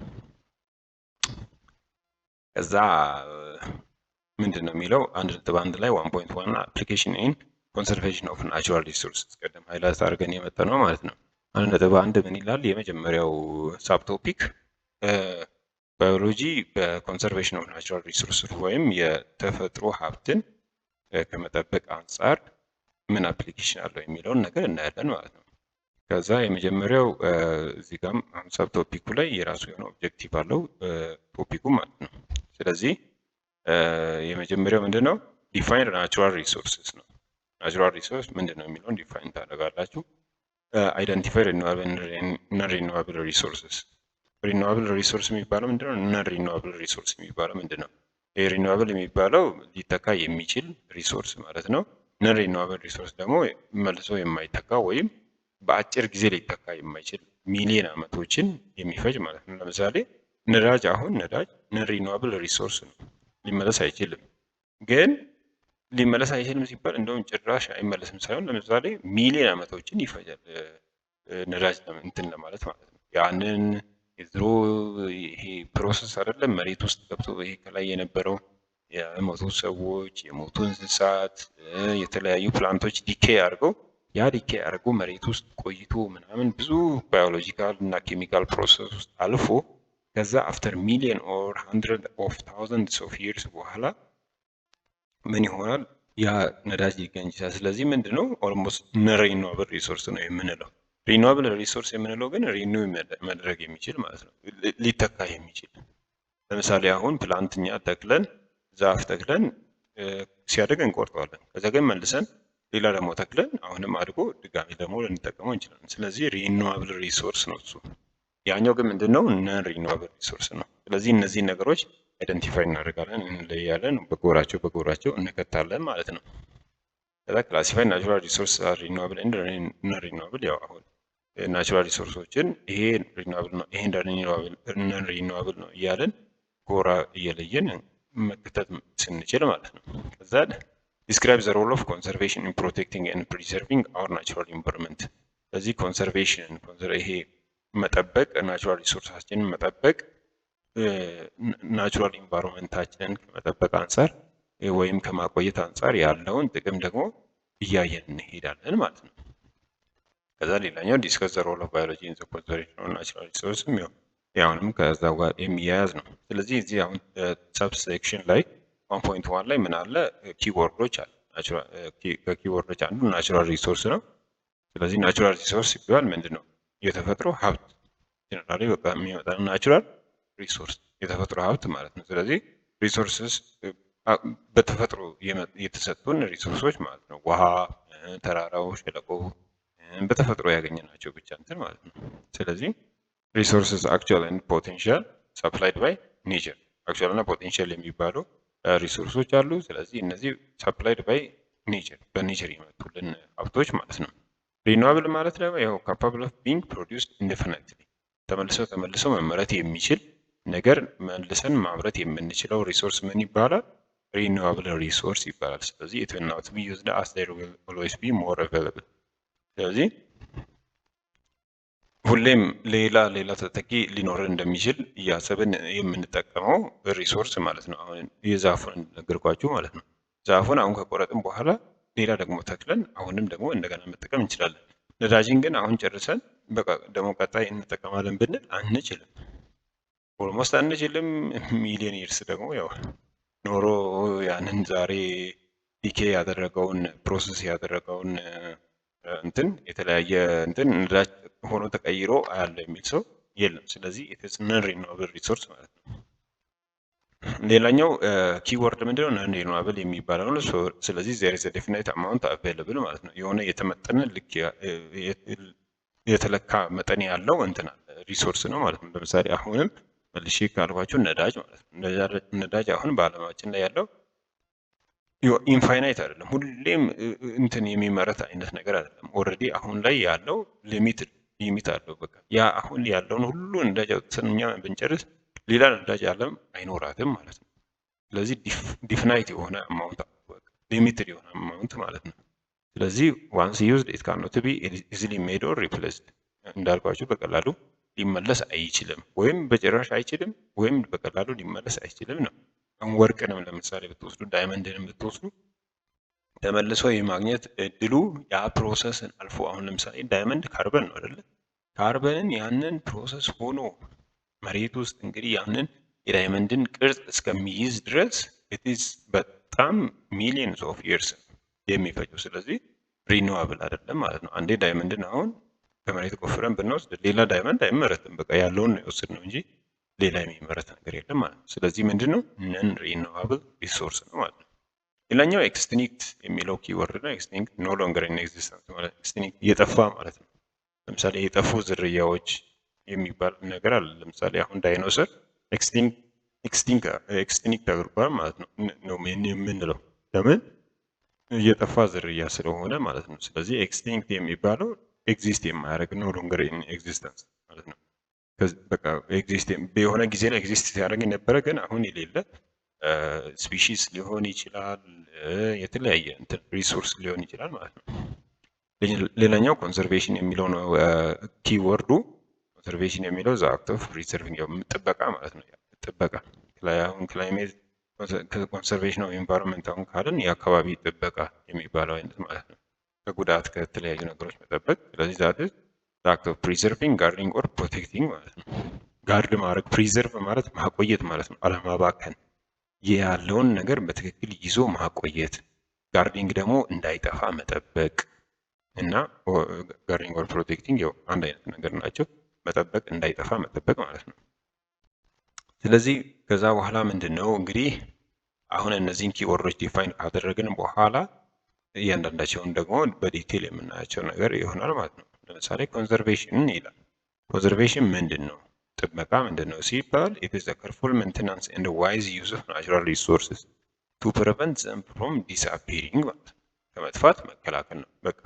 ከዛ ምንድን ነው የሚለው 1.1 ላይ 1.1 አፕሊኬሽን ኢን ኮንሰርቬሽን ኦፍ ናቹራል ሪሶርስስ ቀደም ሃይላይት አድርገን የመጣ ነው ማለት ነው። 1.1 ምን ይላል? የመጀመሪያው ሳብ ቶፒክ ባዮሎጂ በኮንሰርቬሽን ኦፍ ናቹራል ሪሶርስስ ወይም የተፈጥሮ ሀብትን ከመጠበቅ አንጻር ምን አፕሊኬሽን አለው የሚለውን ነገር እናያለን ማለት ነው። ከዛ የመጀመሪያው እዚህ ጋርም ሳብ ቶፒኩ ላይ የራሱ የሆነ ኦብጀክቲቭ አለው ቶፒኩ ማለት ነው። ስለዚህ የመጀመሪያው ምንድነው? ዲፋይን ናቹራል ሪሶርስስ ነው። ናቹራል ሪሶርስ ምንድነው የሚለውን ዲፋይን ታደርጋላችሁ። አይደንቲፋይ ሪኒዋብል እና ሪኒዋብል ሪሶርስስ። ሪኒዋብል ሪሶርስ የሚባለው ምንድነው? እና ሪኒዋብል ሪሶርስ የሚባለው ምንድነው? ሪኒዋብል የሚባለው ሊተካ የሚችል ሪሶርስ ማለት ነው። ነን ሪኒዋብል ሪሶርስ ደግሞ መልሶ የማይተካ ወይም በአጭር ጊዜ ሊተካ የማይችል ሚሊዮን ዓመቶችን የሚፈጅ ማለት ነው። ለምሳሌ ነዳጅ ነን ሪኒዋብል ሪሶርስ ነው፣ ሊመለስ አይችልም። ግን ሊመለስ አይችልም ሲባል እንደውም ጭራሽ አይመለስም ሳይሆን ለምሳሌ ሚሊዮን ዓመቶችን ይፈጃል ነዳጅ እንትን ለማለት ማለት ነው። ያንን የድሮ ይሄ ፕሮሰስ አይደለም መሬት ውስጥ ገብቶ ይሄ ከላይ የነበረው የሞቱ ሰዎች፣ የሞቱ እንስሳት፣ የተለያዩ ፕላንቶች ዲኬ አድርገው መሬት ውስጥ ቆይቶ ምናምን ብዙ ባዮሎጂካል እና ኬሚካል ፕሮሰስ ውስጥ አልፎ ከዛ አፍተር ሚሊዮን ኦር 100 of thousands of years በኋላ ምን ይሆናል? ያ ነዳጅ ሊገኝ ይችላል። ስለዚህ ምንድነው ኦልሞስት ሪኒውዋብል ሪሶርስ ነው የምንለው። ሪኒውዋብል ሪሶርስ የምንለው ግን ሪኒው መድረግ የሚችል ማለት ነው፣ ሊተካ የሚችል። ለምሳሌ አሁን ፕላንትኛ ተክለን ዛፍ ተክለን ሲያደግ እንቆርጠዋለን። ከዛ ግን መልሰን ሌላ ደግሞ ተክለን አሁንም አድጎ ድጋሚ ደግሞ ልንጠቀመው እንችላለን። ስለዚህ ሪኒውዋብል ሪሶርስ ነው እሱ። ያኛው ግን ምንድነው ነን ሪኒውዋብል ሪሶርስ ነው። ስለዚህ እነዚህን ነገሮች አይደንቲፋይ እናደርጋለን፣ እንለያለን፣ በጎራቸው እንከታለን ማለት ነው። ከዛ ክላሲፋይ ናቹራል ሪሶርስ ሪኒውዋብል ኤንድ ነን ሪኒውዋብል። ያው አሁን ናቹራል ሪሶርሶችን ይሄ ሪኒውዋብል ነው፣ ይሄ ነን ሪኒውዋብል ነው እያለን ጎራ እየለየን መከተት ስንችል ማለት ነው። ከዛ ዲስክራይብ ዘ ሮል ኦፍ ኮንሰርቬሽን ኢን ፕሮቴክቲንግ ኤንድ ፕሪዘርቪንግ አወር ናቹራል ኢንቫይሮንመንት። ስለዚህ ኮንሰርቬሽን ይሄ መጠበቅ፣ ናቹራል ሪሶርሳችንን መጠበቅ ናቹራል ኢንቫይሮንመንታችንን ከመጠበቅ አንጻር ወይም ከማቆየት አንጻር ያለውን ጥቅም ደግሞ እያየን እንሄዳለን ማለት ነው። ከዛ ሌላኛው ዲስከስ ዘ ሮል ኦፍ ባዮሎጂ ኢን ዘ ኮንሰርቬሽን ኦፍ ናቹራል ሪሶርስም ያውንም ከዛ ጋር የሚያያዝ ነው። ስለዚህ እዚህ አሁን ሰብሴክሽን ላይ 1.1 ላይ ምን አለ? ኪወርዶች አለ። ከኪወርዶች አንዱ ናቹራል ሪሶርስ ነው። ስለዚህ ናቹራል ሪሶርስ ሲባል ምንድን ነው? የተፈጥሮ ሀብት ጀነራሊ በቃ የሚመጣ ናቹራል ሪሶርስ የተፈጥሮ ሀብት ማለት ነው። ስለዚህ ሪሶርስስ በተፈጥሮ የተሰጡን ሪሶርሶች ማለት ነው። ውሃ፣ ተራራው፣ ሸለቆ በተፈጥሮ ያገኘናቸው ብቻ እንትን ማለት ነው። ስለዚህ ሪሶርስስ አክቹዋል ኤንድ ፖቴንሻል ሰፕላይድ ባይ ኔቸር። አክቹዋል እና ፖቴንሻል የሚባሉ ሪሶርሶች አሉ። ስለዚህ እነዚህ ሰፕላይድ ባይ ኔቸር በኔቸር የመጡልን ሀብቶች ማለት ነው። ሪኒውዋብል ማለት ደግሞ ያው ካፓብል ኦፍ ቢንግ ፕሮዲውስድ ኢንዲፊኒትሊ ተመልሶ መመረት የሚችል ነገር መልሰን ማምረት የምንችለው ሪሶርስ ምን ይባላል? ሪኒውዋብል ሪሶርስ ይባላል። ስለዚህ ኢት ዊል ኖት ቢ ዩዝድ አስ ዜር ዊል ኦልዌይስ ቢ ሞር አቬይላብል። ስለዚህ ሁሌም ሌላ ተተኪ ሊኖረን እንደሚችል እያሰብን የምንጠቀመው ሪሶርስ ማለት ነው። አሁን የዛፉን ነገርኳችሁ ማለት ነው። ዛፉን አሁን ከቆረጥን በኋላ ሌላ ደግሞ ተክለን አሁንም ደግሞ እንደገና መጠቀም እንችላለን። ነዳጅን ግን አሁን ጨርሰን በቃ ደግሞ ቀጣይ እንጠቀማለን ብንል አንችልም። ኦልሞስት አንችልም። ሚሊዮን ይርስ ደግሞ ያው ኖሮ ያንን ዛሬ ዲኬ ያደረገውን ፕሮሰስ ያደረገውን እንትን የተለያየ እንትን ነዳጅ ሆኖ ተቀይሮ አያለ የሚል ሰው የለም። ስለዚህ ኢትስ ነን ሪኒውዋብል ሪሶርስ ማለት ነው። ሌላኛው ኪወርድ ምንድነው? ነን ሪኒውዋብል የሚባለው ነው። ስለዚህ ዜር ኢዝ አ ዴፊናይት አማውንት አቬይላብል ማለት ነው። የሆነ የተመጠነ ልክ የተለካ መጠን ያለው እንትን አለ ሪሶርስ ነው ማለት ነው። ለምሳሌ አሁንም መልሼ ካልኳችሁ ነዳጅ ማለት ነው። ነዳጅ አሁን በዓለማችን ላይ ያለው ኢንፋይናይት አይደለም፣ ሁሌም እንትን የሚመረት አይነት ነገር አይደለም። ኦልሬዲ አሁን ላይ ያለው ሊሚት አለው። በቃ ያ አሁን ያለውን ሁሉ ነዳጅ አውጥተን እኛ ብንጨርስ ሌላ ነዳጅ ዓለም አይኖራትም ማለት ነው። ስለዚህ ዲፍናይት የሆነ አማውንት ሊሚትድ የሆነ አማውንት ማለት ነው። ስለዚህ ዋንስ ዩዝድ ኢት ካን ኖት ቢ ኢዚሊ ሜድ ኦር ሪፕሌስድ፣ እንዳልኳችሁ በቀላሉ ሊመለስ አይችልም፣ ወይም በጭራሽ አይችልም፣ ወይም በቀላሉ ሊመለስ አይችልም ነው። ወርቅንም ለምሳሌ ብትወስዱ፣ ዳይመንድንም ብትወስዱ ተመልሶ የማግኘት እድሉ ያ ፕሮሰስን አልፎ፣ አሁን ለምሳሌ ዳይመንድ ካርበን ነው አይደለ? ካርበንን ያንን ፕሮሰስ ሆኖ መሬት ውስጥ እንግዲህ ያንን የዳይመንድን ቅርጽ እስከሚይዝ ድረስ ኢትስ በጣም ሚሊየንስ ኦፍ ይርስ የሚፈጀው። ስለዚህ ሪኒውዋብል አይደለም ማለት ነው። አንዴ ዳይመንድን አሁን ከመሬት ቆፍረን ብንወስድ ሌላ ዳይመንድ አይመረትም። በቃ ያለውን ነው የወሰድነው እንጂ ሌላ የሚመረት ነገር የለም ማለት ነው። ስለዚህ ምንድነው ነን ሪኒውዋብል ሪሶርስ ነው ማለት ነው። ሌላኛው ኤክስቲንክት የሚለው ኪወርድ ነው። ኤክስቲንክት ኖ ሎንገር ኢን ኤግዚስተንስ ማለት ኤክስቲንክት እየጠፋ ማለት ነው። ለምሳሌ የጠፉ ዝርያዎች የሚባል ነገር አለ። ለምሳሌ አሁን ዳይኖሰር ኤክስቲንክት አድርጓል ማለት ነው የምንለው ለምን? እየጠፋ ዝርያ ስለሆነ ማለት ነው። ስለዚህ ኤክስቲንክት የሚባለው ኤግዚስት የማያደርግ ነው ሎንገር ኢን ኤግዚስተንስ ማለት ነው። በቃ ኤግዚስት በሆነ ጊዜ ላይ ኤግዚስት ሲያደርግ የነበረ ግን አሁን የሌለ ስፒሺስ ሊሆን ይችላል፣ የተለያየ እንትን ሪሶርስ ሊሆን ይችላል ማለት ነው። ሌላኛው ኮንሰርቬሽን የሚለው ነው ኪወርዱ። ኮንሰርቬሽን የሚለው ዘ አክት ኦፍ ፕሪዘርቪንግ ጥበቃ ማለት ነው። ጥበቃ አሁን ክላይሜት ኮንሰርቬሽን ኦፍ ኢንቫይሮንመንት አሁን ካልን የአካባቢ ጥበቃ የሚባለው አይነት ማለት ነው። ከጉዳት ከተለያዩ ነገሮች መጠበቅ። ስለዚህ ዛት አክት ኦፍ ፕሪዘርቪንግ ጋርዲንግ ኦር ፕሮቴክቲንግ ማለት ነው። ጋርድ ማድረግ፣ ፕሪዘርቭ ማለት ማቆየት ማለት ነው። አለማባከን፣ ያለውን ነገር በትክክል ይዞ ማቆየት። ጋርዲንግ ደግሞ እንዳይጠፋ መጠበቅ እና ጋርዲንግ ኦር ፕሮቴክቲንግ ያው አንድ አይነት ነገር ናቸው። መጠበቅ እንዳይጠፋ መጠበቅ ማለት ነው። ስለዚህ ከዛ በኋላ ምንድን ነው እንግዲህ አሁን እነዚህን ኪወርዶች ዲፋይን ካደረግን በኋላ እያንዳንዳቸውን ደግሞ በዲቴል የምናያቸው ነገር ይሆናል ማለት ነው። ለምሳሌ ኮንዘርቬሽን ይላል። ኮንዘርቬሽን ምንድን ነው? ጥበቃ ምንድን ነው ሲባል it is the careful maintenance and wise use of natural resources to prevent them from disappearing ማለት ነው። ከመጥፋት መከላከል ነው። በቃ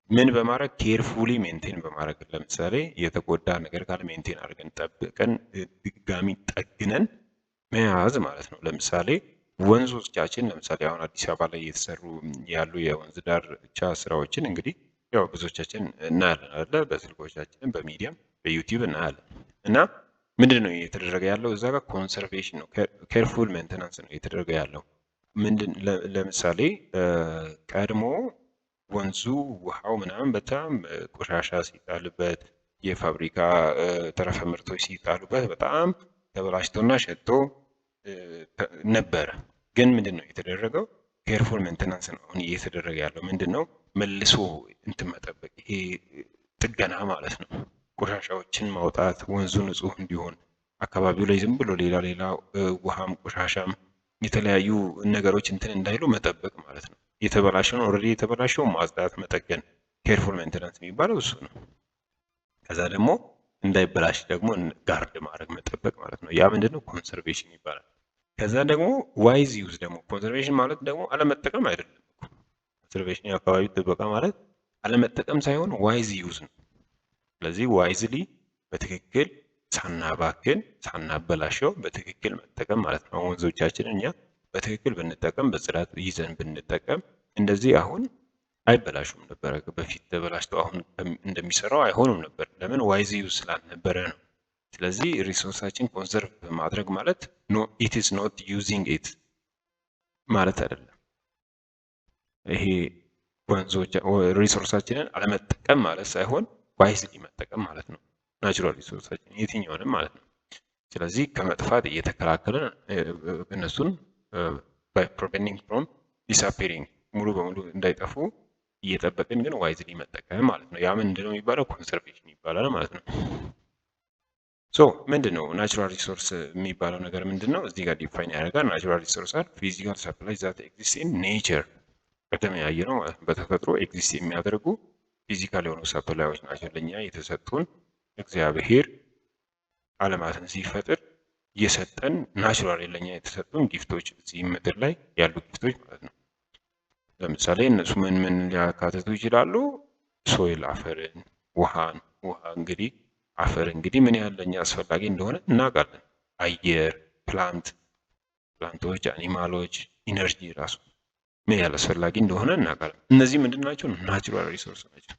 ምን በማድረግ ኬርፉሊ ሜንቴን በማድረግ ለምሳሌ የተጎዳ ነገር ካለ ሜንቴን አድርገን ጠብቀን ድጋሚ ጠግነን መያዝ ማለት ነው። ለምሳሌ ወንዞቻችን ለምሳሌ አሁን አዲስ አበባ ላይ እየተሰሩ ያሉ የወንዝ ዳርቻ ስራዎችን እንግዲህ ያው ብዙዎቻችን እናያለን አይደለ? በስልኮቻችን በሚዲያም በዩቲዩብ እናያለን። እና ምንድን ነው እየተደረገ ያለው እዛ ጋር ኮንሰርቬሽን ነው፣ ኬርፉል ሜንቴናንስ ነው እየተደረገ ያለው። ምንድን ለምሳሌ ቀድሞ ወንዙ ውሃው ምናምን በጣም ቆሻሻ ሲጣልበት የፋብሪካ ተረፈ ምርቶች ሲጣሉበት በጣም ተበላሽቶና ሸቶ ነበረ። ግን ምንድን ነው የተደረገው? ኬርፉል ሜንቴናንስ ነው አሁን እየተደረገ ያለው። ምንድን ነው መልሶ እንትን መጠበቅ፣ ይሄ ጥገና ማለት ነው። ቆሻሻዎችን ማውጣት፣ ወንዙ ንጹህ እንዲሆን፣ አካባቢው ላይ ዝም ብሎ ሌላ ውሃም ቆሻሻም የተለያዩ ነገሮች እንትን እንዳይሉ መጠበቅ ማለት ነው። የተበላሸውን ኦልሬዲ የተበላሸውን ማጽዳት፣ መጠገን ኬርፉል ሜንቴናንስ የሚባለው እሱ ነው። ከዛ ደግሞ እንዳይበላሽ ደግሞ ጋርድ ማድረግ መጠበቅ ማለት ነው። ያ ምንድነው ኮንሰርቬሽን ይባላል። ከዛ ደግሞ ዋይዝ ዩዝ ደግሞ ኮንሰርቬሽን ማለት ደግሞ አለመጠቀም አይደለም። ኮንሰርቬሽን የአካባቢ ጥበቃ ማለት አለመጠቀም ሳይሆን ዋይዝ ዩዝ ነው። ስለዚህ ዋይዝሊ በትክክል ሳናባክን ሳናበላሸው በትክክል መጠቀም ማለት ነው። ወንዞቻችንን እኛ በትክክል ብንጠቀም በጽዳት ይዘን ብንጠቀም እንደዚህ አሁን አይበላሹም ነበረ። በፊት ተበላሽተው አሁን እንደሚሰራው አይሆኑም ነበር። ለምን? ዋይዝ ዩዝ ስላልነበረ ነው። ስለዚህ ሪሶርሳችን ኮንሰርቭ ማድረግ ማለት ኢት ኢዝ ኖት ዩዚንግ ኢት ማለት አይደለም። ይሄ ወንዞች ሪሶርሳችንን አለመጠቀም ማለት ሳይሆን ዋይዝሊ መጠቀም ማለት ነው። ናቹራል ሪሶርሳችን የትኛውንም ማለት ነው። ስለዚህ ከመጥፋት እየተከላከልን እነሱን ባይ ፕሪቨንቲንግ ፍሮም ዲስአፒሪንግ ሙሉ በሙሉ እንዳይጠፉ እየጠበቅን ግን ዋይዝሊ መጠቀም ማለት ነው። ያ ምንድን ነው የሚባለው? ኮንሰርቬሽን ይባላል ማለት ነው። ሶ ምንድን ነው ናቹራል ሪሶርስ የሚባለው ነገር ምንድን ነው? እዚህ ጋር ዲፋይን ያደርጋል። ናቹራል ሪሶርስ አር ፊዚካል ሰፕላይ ዛት ኤግዚስት ኢን ኔቸር፣ ቀደም ያየ ነው ማለት ነው። በተፈጥሮ ኤግዚስት የሚያደርጉ ፊዚካል የሆኑ ሰፕላዮች ናቸው። ለእኛ የተሰጡን እግዚአብሔር ዓለማትን ሲፈጥር የሰጠን ናቹራል ለእኛ የተሰጡን ጊፍቶች፣ እዚህ ምድር ላይ ያሉ ጊፍቶች ማለት ነው። ለምሳሌ እነሱ ምን ሊያካትቱ ይችላሉ? ሶይል አፈርን፣ ውሃን። ውሃ እንግዲህ አፈር እንግዲህ ምን ያህል ለእኛ አስፈላጊ እንደሆነ እናውቃለን። አየር፣ ፕላንቶች፣ አኒማሎች፣ ኢነርጂ ራሱ ምን ያህል አስፈላጊ እንደሆነ እናውቃለን። እነዚህ ምንድን ናቸው? ናቹራል ሪሶርስ ናቸው።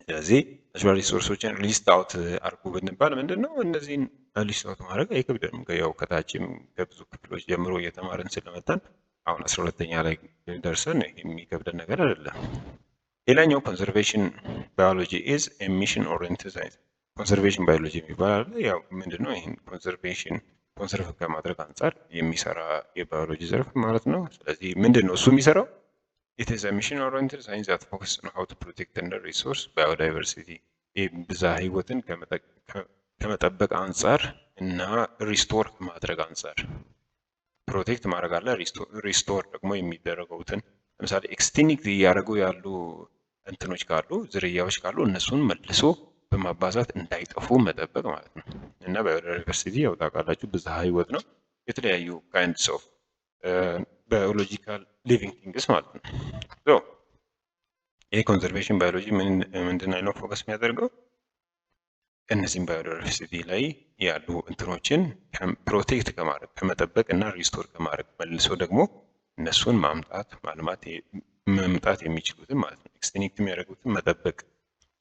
ስለዚህ ናቹራል ሪሶርሶችን ሊስት አውት አድርጉ ብንባል ምንድን ነው እነዚህን ሊስት አውት ማድረግ አይከብደንም። ያው ከታችም ከብዙ ክፍሎች ጀምሮ እየተማርን ስለመጣን አሁን 12ኛ ላይ ደርሰን የሚከብደን ነገር አይደለም። ሌላኛው ኮንሰርቬሽን ባዮሎጂ ኢዝ ሚሽን ኦሪየንትድ ሳይንስ። ኮንሰርቬሽን ባዮሎጂ የሚባል አለ። ያው ምንድን ነው ይህን ኮንሰርቬሽን ኮንሰርቭ ከማድረግ አንጻር የሚሰራ የባዮሎጂ ዘርፍ ማለት ነው። ስለዚህ ምንድን ነው እሱ የሚሰራው? It is a mission oriented science that focuses on how to protect and resource biodiversity. ብዝሃ ህይወትን ከመጠበቅ አንጻር እና ሪስቶር ከማድረግ አንጻር ፕሮቴክት ማድረግ አለ። ሪስቶር ደግሞ የሚደረጉትን ለምሳሌ ኤክስቲንክት እያደረጉ ያሉ እንትኖች ካሉ ዝርያዎች ካሉ እነሱን መልሶ በማባዛት እንዳይጠፉ መጠበቅ ማለት ነው። እና ባዮዳይቨርሲቲ ያው ታውቃላችሁ ብዝሃ ህይወት ነው። የተለያዩ ካይንድስ ኦፍ ባዮሎጂካል ሊቪንግ ቲንግስ ማለት ነው። ሶ ይህ ኮንዘርቬሽን ባዮሎጂ ምንድን ነው ፎከስ የሚያደርገው? እነዚህም ባዮዳይቨርሲቲ ላይ ያሉ እንትኖችን ፕሮቴክት ከማድረግ ከመጠበቅ እና ሪስቶር ከማድረግ መልሶ ደግሞ እነሱን ማምጣት ማልማት መምጣት የሚችሉትን ማለት ነው። ኤክስቲንክት የሚያደርጉትን መጠበቅ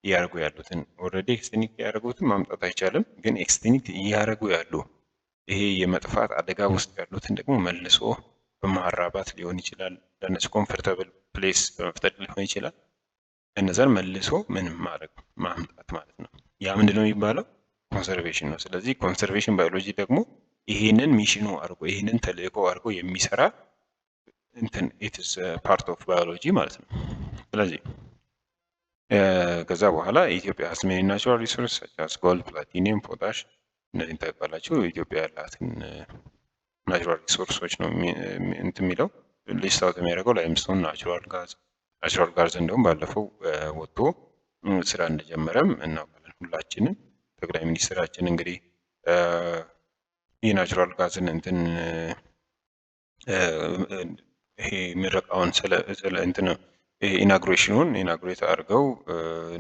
እያደረጉ ያሉትን ኦልሬዲ ኤክስቲንክት ያደረጉትን ማምጣት አይቻልም፣ ግን ኤክስቲንክት እያደረጉ ያሉ ይሄ የመጥፋት አደጋ ውስጥ ያሉትን ደግሞ መልሶ በማራባት ሊሆን ይችላል። ለእነሱ ኮምፎርታብል ፕሌስ በመፍጠር ሊሆን ይችላል። እነዛን መልሶ ምንም ማድረግ ማምጣት ማለት ነው። ያ ምንድን ነው የሚባለው? ኮንሰርቬሽን ነው። ስለዚህ ኮንሰርቬሽን ባዮሎጂ ደግሞ ይሄንን ሚሽኑ አድርጎ ይሄንን ተልእኮ አድርጎ የሚሰራ እንትን ኢትስ ፓርት ኦፍ ባዮሎጂ ማለት ነው። ስለዚህ ከዛ በኋላ ኢትዮጵያ has many natural resources such as gold, platinum, potash እነዚህን ታውቃላችሁ። ኢትዮጵያ ያላትን ናቹራል ሪሶርሶች ነው እንትን የሚለው ሊስት አውት የሚያደርገው ላይምስቶን፣ ናቹራል ጋዝ እንደውም ባለፈው ወጥቶ ስራ እንደጀመረም እናውቃለን ሁላችንም። ጠቅላይ ሚኒስትራችን እንግዲህ የናቹራል ጋዝን እንትን ይሄ ምረቃውን ስለ እንትን ኢናጉሬሽኑን ኢናጉሬት አድርገው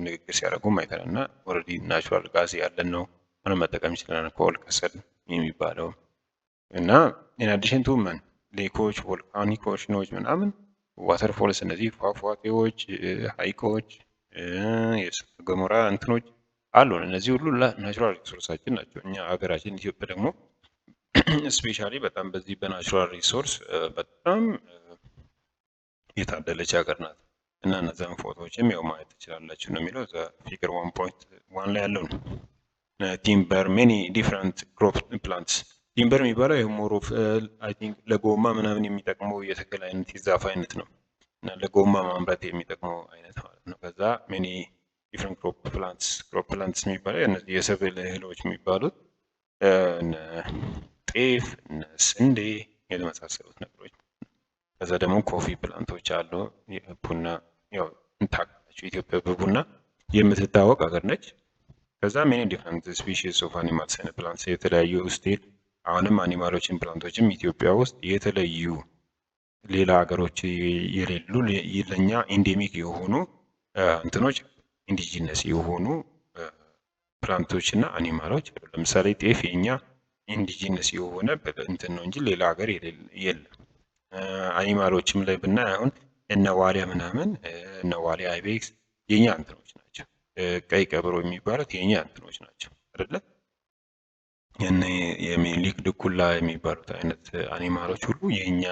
ንግግር ሲያደርጉም አይተናል። እና ኦልሬዲ ናቹራል ጋዝ ያለን ነው ሆነ መጠቀም ይችላል ከኦል ከሰል የሚባለው እና ኢንአዲሽን ቱ ምን ሌኮች፣ ቮልካኒክ ኦሽኖች ምናምን ዋተርፎልስ፣ እነዚህ ፏፏቴዎች፣ ሀይቆች፣ የእሳተ ገሞራ እንትኖች አሉን። እነዚህ ሁሉ ናቹራል ሪሶርሳችን ናቸው። እኛ ሀገራችን ኢትዮጵያ ደግሞ ስፔሻሊ በጣም በዚህ በናቹራል ሪሶርስ በጣም የታደለች ሀገር ናት እና እነዚያን ፎቶዎችም ያው ማየት ትችላላችሁ ነው የሚለው እዛ ፊገር 1.1 ላይ ያለው ነው። ቲምበር ሜኒ ዲፍረንት ክሮፕ ፕላንትስ ቲምበር የሚባለው የሞር ኦፍ አይ ቲንክ ለጎማ ምናምን የሚጠቅመው የተክል አይነት የዛፍ አይነት ነው እና ለጎማ ማምረት የሚጠቅመው አይነት ማለት ነው። ከዛ ሜኒ ዲፍረንት ክሮፕ ፕላንትስ የሚባለው እነዚህ የሰብል እህሎች የሚባሉት ጤፍ፣ ስንዴ የመሳሰሉት ነገሮች። ከዛ ደግሞ ኮፊ ፕላንቶች አሉ። ቡና ያው እንታውቃላችሁ ኢትዮጵያ በቡና የምትታወቅ ሀገር ነች። ከዛ ሜኒ ዲፍረንት ስፒሺስ ኦፍ አኒማልስ ኤንድ ፕላንትስ የተለያዩ ስቴት አሁንም አኒማሎችን ፕላንቶችም ኢትዮጵያ ውስጥ የተለዩ ሌላ ሀገሮች የሌሉ ለኛ ኢንዴሚክ የሆኑ እንትኖች ኢንዲጂነስ የሆኑ ፕላንቶች እና አኒማሎች ለምሳሌ ጤፍ የኛ ኢንዲጂነስ የሆነ እንትን ነው እንጂ ሌላ ሀገር የለም። አኒማሎችም ላይ ብናይ አሁን እነ ዋሊያ ምናምን እነ ዋሊያ አይቤክስ የኛ እንትኖች ናቸው። ቀይ ቀበሮ የሚባሉት የኛ እንትኖች ናቸው አይደለ? እነ የሚኒሊክ ድኩላ የሚባሉት አይነት አኒማሎች ሁሉ የኛ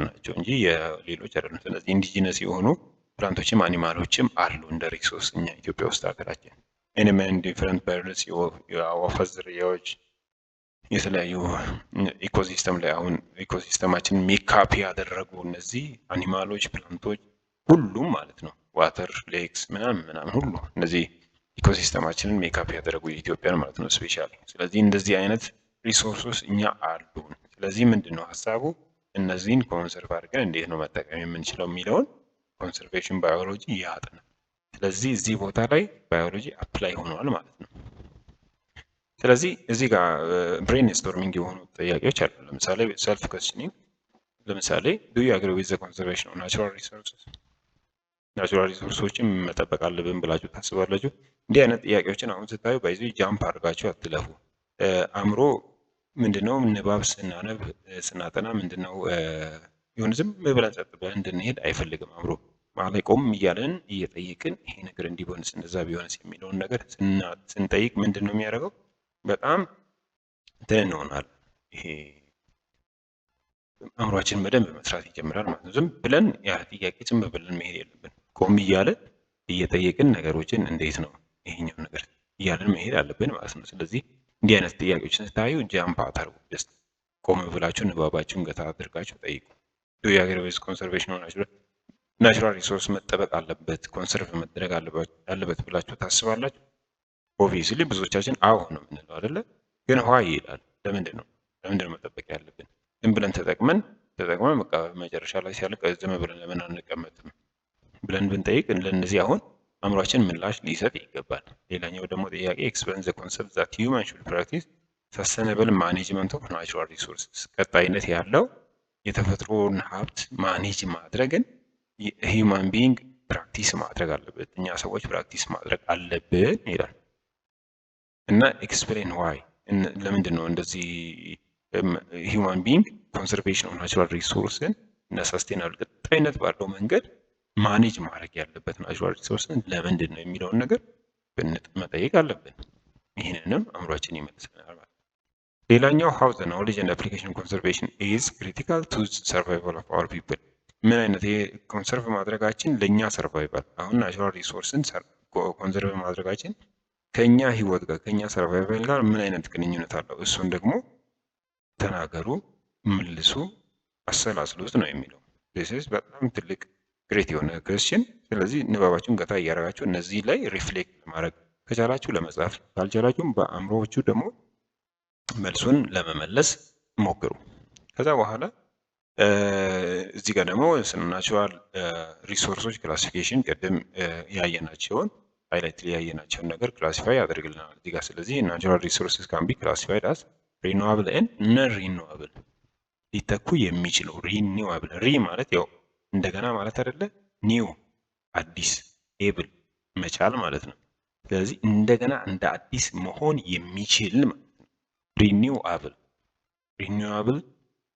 ናቸው እንጂ የሌሎች አይደሉም። ስለዚህ ኢንዲጂነስ የሆኑ ፕላንቶችም አኒማሎችም አሉ እንደ ሪሶርስ እኛ ኢትዮጵያ ውስጥ ሀገራችን ኤኒመን ዲፍረንት በርድስ የአዕዋፍ ዝርያዎች የተለያዩ ኢኮሲስተም ላይ አሁን ኢኮሲስተማችን ሜካፕ ያደረጉ እነዚህ አኒማሎች ፕላንቶች ሁሉም ማለት ነው ዋተር ሌክስ ምናምን ሁሉ እነዚህ ኢኮሲስተማችንን ሜካፕ ያደረጉ የኢትዮጵያን ማለት ነው ስፔሻሊ። ስለዚህ እንደዚህ አይነት ሪሶርሶች እኛ አሉን። ስለዚህ ምንድን ነው ሀሳቡ እነዚህን ኮንሰርቭ አድርገን እንዴት ነው መጠቀም የምንችለው የሚለውን ኮንሰርቬሽን ባዮሎጂ ያጥናል። ስለዚህ እዚህ ቦታ ላይ ባዮሎጂ አፕላይ ሆኗል ማለት ነው። ስለዚህ እዚህ ጋር ብሬን ስቶርሚንግ የሆኑ ጥያቄዎች አሉ። ለምሳሌ ሰልፍ ኮስችኒንግ ለምሳሌ ዱ ዩ አግሪ ዊዝ ዘ ኮንሰርቬሽን ኦፍ ናቹራል ሪሶርስስ ናቹራል ሪሶርሶችን መጠበቅ አለብን ብላችሁ ታስባላችሁ? እንዲህ አይነት ጥያቄዎችን አሁን ስታዩ ባይዙ ጃምፕ አድርጋችሁ አትለፉ። አእምሮ ምንድነው ንባብ ስናነብ ስናጠና ምንድነው የሆነ ዝም ብለን ጸጥ ብለን እንድንሄድ አይፈልግም። አእምሮ ማለት ቆም እያለን እየጠየቅን ይሄ ነገር እንዲህ ቢሆንስ እንደዛ ቢሆንስ የሚለውን ነገር ስንጠይቅ ምንድን ነው የሚያደርገው በጣም እንትን እንሆናለን። ይሄ አእምሯችን በደንብ መስራት ይጀምራል ማለት ነው። ዝም ብለን ያለ ጥያቄ ዝም ብለን መሄድ የለብን። ቆም እያለን እየጠየቅን ነገሮችን እንዴት ነው ይሄኛው ነገር እያለን መሄድ አለብን ማለት ነው። ስለዚህ እንዲህ አይነት ጥያቄዎችን ስታዩ ጃምፕ አታርጉ። ጀስት ቆም ብላችሁ ንባባችሁን ገታ አድርጋችሁ ጠይቁ። ዱ ዩ አግሪ ዊዝ ኮንሰርቬሽን ኦፍ ናቹራል ሪሶርስ መጠበቅ አለበት ኮንሰርቭ መደረግ አለበት ብላችሁ ታስባላችሁ? ኦብቪየስሊ ብዙዎቻችን አዎ ነው የምንለው አይደለ? ግን ዋይ ይላል። ለምንድን ነው መጠበቅ ያለብን? ዝም ብለን ተጠቅመን በቃ መጨረሻ ላይ ሲያልቅ ዝም ብለን ለምን አንቀመጥም ብለን ብንጠይቅ ለእነዚህ አሁን አእምሯችን ምላሽ ሊሰጥ ይገባል። ሌላኛው ደግሞ ጥያቄ ኤክስፕሌን ዘ ኮንሰፕት ዛት ሂውማን ሹድ ፕራክቲስ ሰስተነብል ማኔጅመንት ኦፍ ናቹራል ሪሶርስስ ቀጣይነት ያለው የተፈጥሮን ሀብት ማኔጅ ማድረግን ሂውማን ቢንግ ፕራክቲስ ማድረግ አለበት። እኛ ሰዎች ፕራክቲስ ማድረግ አለብን ይላል እና ኤክስፕሌን ዋይ ለምንድን ነው እንደዚህ ሂውማን ቢንግ ኮንሰርቬሽን ኦፍ ናቹራል ሪሶርስን እና ሰስቴናብል ቀጣይነት ባለው መንገድ ማኔጅ ማድረግ ያለበት ናቹራል ሪሶርስን ለምንድን ነው የሚለውን ነገር መጠየቅ አለብን። ይህንንም አእምሯችን ይመልሰናል ማለት ነው። ሌላኛው ሃው ዘ ኖሌጅ ኤንድ አፕሊኬሽን ኮንሰርቬሽን ኢዝ ክሪቲካል ቱ ሰርቫይቫል ኦፍ አወር ፒፕል ምን አይነት ኮንሰርቭ ማድረጋችን ለእኛ ሰርቫይቫል አሁን ናቹራል ሪሶርስን ኮንሰርቭ ማድረጋችን ከኛ ህይወት ጋር ከኛ ሰርቫይቫል ጋር ምን አይነት ግንኙነት አለው? እሱን ደግሞ ተናገሩ፣ መልሱ፣ አሰላስሉት ነው የሚለው። ዚስ በጣም ትልቅ ግሬት የሆነ ክርስቲያን። ስለዚህ ንባባችሁን ገታ እያደረጋችሁ እነዚህ ላይ ሪፍሌክት ለማድረግ ከቻላችሁ ለመጻፍ ካልቻላችሁም በአእምሮዎቹ ደግሞ መልሱን ለመመለስ ሞክሩ። ከዛ በኋላ እዚህ ጋር ደግሞ ናቹራል ሪሶርሶች ክላሲፊኬሽን ቅድም ያየናቸውን ሃይላይት ያየናቸውን ነገር ክላሲፋይ ያደርግልናል እዚህ ጋር። ስለዚህ ናቹራል ሪሶርስስ ካን ቢ ክላሲፋይድ አስ ሪኒዋብል ኤንድ ነን ሪኒዋብል፣ ሊተኩ የሚችሉ ሪኒዋብል። ሪ ማለት ያው እንደገና ማለት አይደለ፣ ኒው አዲስ፣ ኤብል መቻል ማለት ነው። ስለዚህ እንደገና እንደ አዲስ መሆን የሚችል ማለት ነው። ሪኒዋብል ሪኒዋብል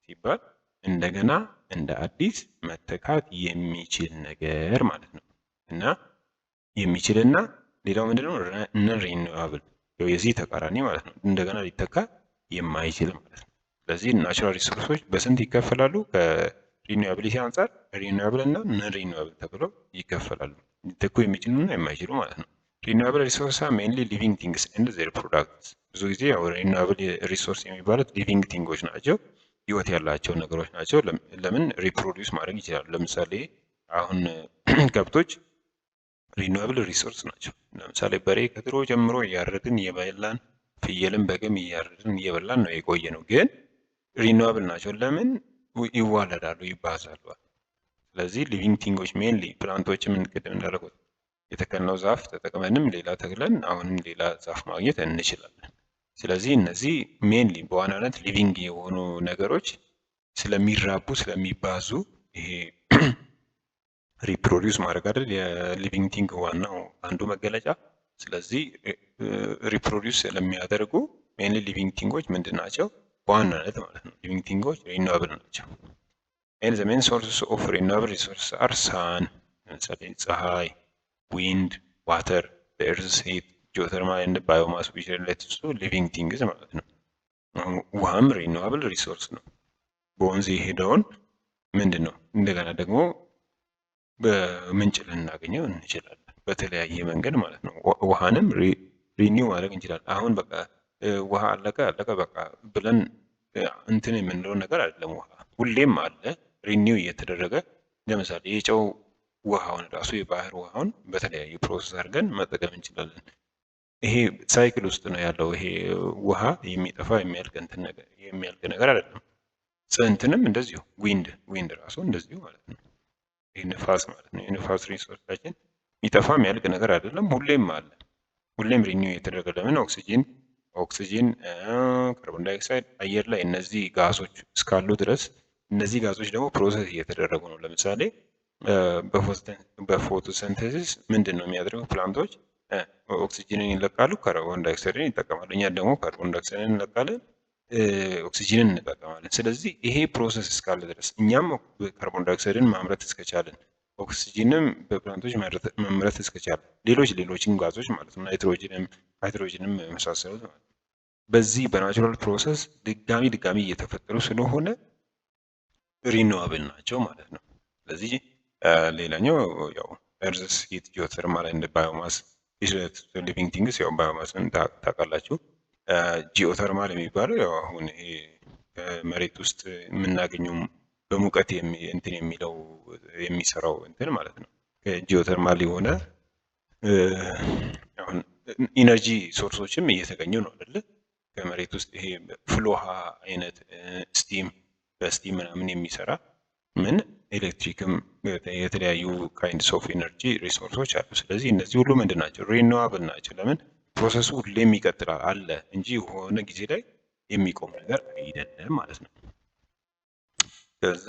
ሲባል እንደገና እንደ አዲስ መተካት የሚችል ነገር ማለት ነው። እና የሚችልና ሌላው ምንድነው? ነን ሪኒዋብል የዚህ ተቃራኒ ማለት ነው። እንደገና ሊተካ የማይችል ማለት ነው። ስለዚህ ናቹራል ሪሶርሶች በስንት ይከፈላሉ? ከሪኒዋቢሊቲ አንጻር ሪኒዋብል እና ነን ሪኒዋብል ተብለው ይከፈላሉ። ሊተኩ የሚችሉና የማይችሉ ማለት ነው። ሪኒዋብል ሪሶርስ ሜንሊ ሊቪንግ ቲንግስ ኤንድ ዜር ፕሮዳክትስ። ብዙ ጊዜ ያው ሪኒዋብል ሪሶርስ የሚባሉት ሊቪንግ ቲንጎች ናቸው፣ ህይወት ያላቸው ነገሮች ናቸው። ለምን ሪፕሮዲውስ ማድረግ ይችላሉ። ለምሳሌ አሁን ከብቶች ሪኒዋብል ሪሶርስ ናቸው። ለምሳሌ በሬ ከድሮ ጀምሮ እያረድን እየበላን፣ ፍየልን በግም እያረድን እየበላን ነው የቆየ ነው። ግን ሪኒዋብል ናቸው። ለምን? ይዋለዳሉ፣ ይባዛሉ። ስለዚህ ሊቪንግ ቲንጎች ሜንሊ ፕላንቶችም ቅድም እንዳደረጉት የተከልነው ዛፍ ተጠቅመንም ሌላ ተክለን አሁንም ሌላ ዛፍ ማግኘት እንችላለን። ስለዚህ እነዚህ ሜንሊ በዋናነት ሊቪንግ የሆኑ ነገሮች ስለሚራቡ ስለሚባዙ ይሄ ሪፕሮዲውስ ማድረግ አይደል የሊቪንግ ቲንግ ዋናው አንዱ መገለጫ። ስለዚህ ሪፕሮዲውስ ስለሚያደርጉ ሜንሊ ሊቪንግ ቲንጎች ምንድን ናቸው? በዋናነት ማለት ነው ሊቪንግ ቲንጎች ሪኒዋብል ናቸው። ኤንድ ዘ ሜን ሶርስስ ኦፍ ሪኒዋብል ሪሶርስ አር ሳን፣ ለምሳሌ ፀሐይ፣ ዊንድ፣ ዋተር፣ ኤርዝ ሂት፣ ጂኦተርማል ኤንድ ባዮማስ ዊች ሪሌትስ ቱ ሊቪንግ ቲንግስ ማለት ነው። ውሃም ሪኒዋብል ሪሶርስ ነው። በወንዝ የሄደውን ምንድን ነው እንደገና ደግሞ በምንጭ ልናገኘው እንችላለን በተለያየ መንገድ ማለት ነው። ውሃንም ሪኒው ማድረግ እንችላለን። አሁን በቃ ውሃ አለቀ በቃ ብለን እንትን የምንለው ነገር አይደለም። ውሃ ሁሌም አለ ሪኒው እየተደረገ። ለምሳሌ የጨው ውሃውን ራሱ የባህር ውሃውን በተለያየ ፕሮሰስ አድርገን መጠቀም እንችላለን። ይሄ ሳይክል ውስጥ ነው ያለው። ይሄ ውሃ የሚጠፋ የሚያልቅ ነገር አይደለም። እንትንም እንደዚሁ ዊንድ ራሱ እንደዚሁ ማለት ነው። ይህ ንፋስ ማለት ነው። የንፋስ ሪሶርሳችን የሚጠፋ የሚያልቅ ነገር አይደለም፣ ሁሌም አለ። ሁሌም ሪኒው የተደረገ ለምን? ኦክሲጂን፣ ካርቦን ዳይኦክሳይድ አየር ላይ እነዚህ ጋዞች እስካሉ ድረስ እነዚህ ጋዞች ደግሞ ፕሮሰስ እየተደረጉ ነው። ለምሳሌ በፎቶሲንተሲስ ምንድን ነው የሚያደርጉ ፕላንቶች? ኦክሲጂንን ይለቃሉ፣ ካርቦን ዳይኦክሳይድን ይጠቀማሉ። እኛ ደግሞ ካርቦን ዳይኦክሳይድን እንለቃለን፣ ኦክሲጂንን እንጠቀማለን። ስለዚህ ይሄ ፕሮሰስ እስካለ ድረስ እኛም ካርቦን ዳይኦክሳይድን ማምረት እስከቻለን፣ ኦክሲጂንም በፕላንቶች መምረት እስከቻለን፣ ሌሎችን ጋዞች ማለት ነው ሃይድሮጅንም የመሳሰሉት ማለት ነው። በዚህ በናቹራል ፕሮሰስ ድጋሚ እየተፈጠሩ ስለሆነ ሪኒዋብል ናቸው ማለት ነው። ስለዚህ ሌላኛው ያው ኤርዝስ ሂት፣ ጂኦተርማል ኤንድ ባዮማስ ሊቪንግ ቲንግስ፣ ያው ባዮማስን ታውቃላችሁ። ጂኦተርማል የሚባለው ያው አሁን ይሄ መሬት ውስጥ የምናገኘው በሙቀት እንትን የሚለው የሚሰራው እንትን ማለት ነው። ጂኦተርማል የሆነ አሁን ኢነርጂ ሶርሶችም እየተገኙ ነው አይደለ? ከመሬት ውስጥ ይሄ ፍሎሃ አይነት በስቲም ምናምን የሚሰራ ኤሌክትሪክም የተለያዩ ካይንድስ ኦፍ ኢነርጂ ሪሶርሶች አሉ። ስለዚህ እነዚህ ሁሉ ምንድን ናቸው? ሪኒዋብል ናቸው። ለምን? ፕሮሰሱ ሁሌም ይቀጥላል አለ እንጂ የሆነ ጊዜ ላይ የሚቆም ነገር አይደለም ማለት ነው። ከዛ